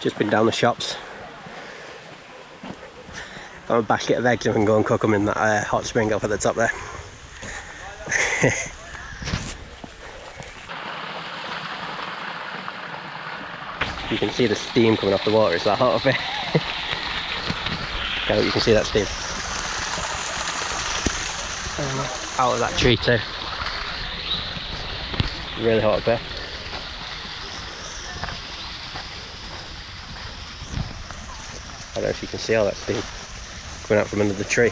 Just been down the shops. Got a basket of eggs and we can go and cook them in that hot spring up at the top there. You can see the steam coming off the water, it's that hot up here. You can see that steam. Out of that tree too. Really hot up here. I don't know if you can see all that steam coming out from under the tree.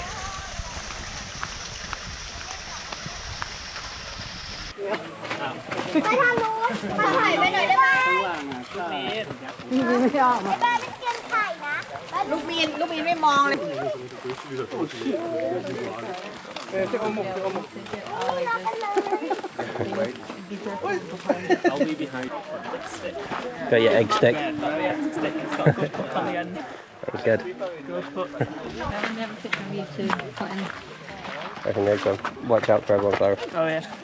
I'll be behind. Got your egg stick. Yeah, it's got a good hook on the end. That was good. Good hook. I've never picked of you to put in. I think eggs on. Watch out for everyone, Clara. Oh yeah.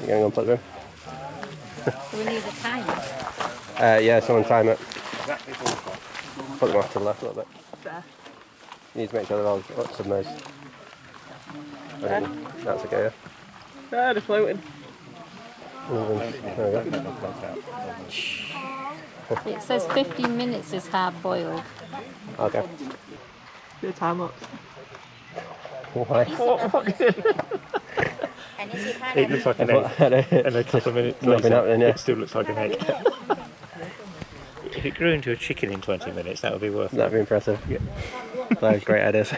You gonna go and put them Do we need a timer? in? Yeah, someone time it. Put them off to the left a little bit. There. You need to make sure they're all submerged. There. That's okay, yeah. There, they're floating. There we go. It says 15 minutes is hard boiled. Okay. Do a time lapse. Why? It looks like an egg, and a couple of minutes Nothing later, happening, yeah. it still looks like an egg. If it grew into a chicken in 20 minutes, that would be worth it. That'd be impressive. Yeah. That was great ideas.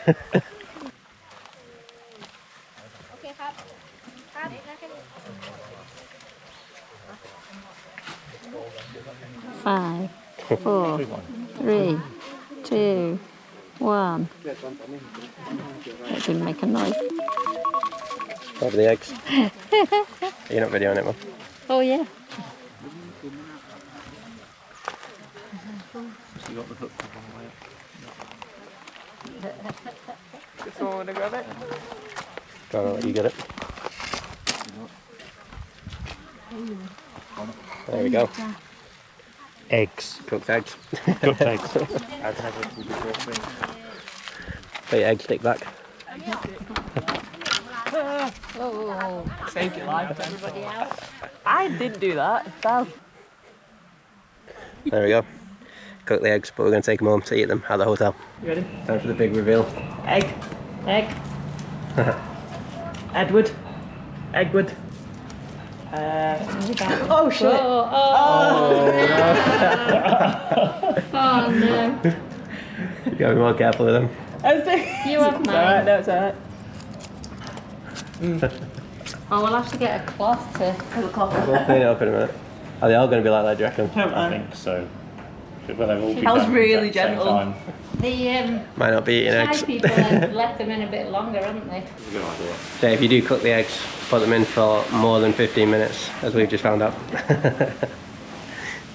Five, four, three, two, one. That didn't make a noise. Over the eggs. You're not videoing it, man. Oh yeah. You got the hook the wrong way up. Just someone to grab it. Go on, I'll let you get it. There we go. Eggs. Cooked eggs. Cooked eggs. I've never done before. Put your egg stick back. Oh, Saved your life. everybody out. I didn't do that. It fell. There we go. Cook the eggs, but we're going to take them home to eat them at the hotel. You ready? Time for the big reveal. Egg. Egg. Edward. Eggwood. Oh shit. Oh, oh no. You gotta be more careful with them. You have It's alright, mine. no, it's alright. Oh, we'll have to get a cloth to. We'll clean it up in a minute. Are they all going to be like that, do you reckon? I think so. Well, they've all been That was done really at the same gentle. time. The Might not be eating Thai eggs. people have left them in a bit longer, haven't they? It's a good idea. So if you do cook the eggs, put them in for more than 15 minutes, as we've just found out.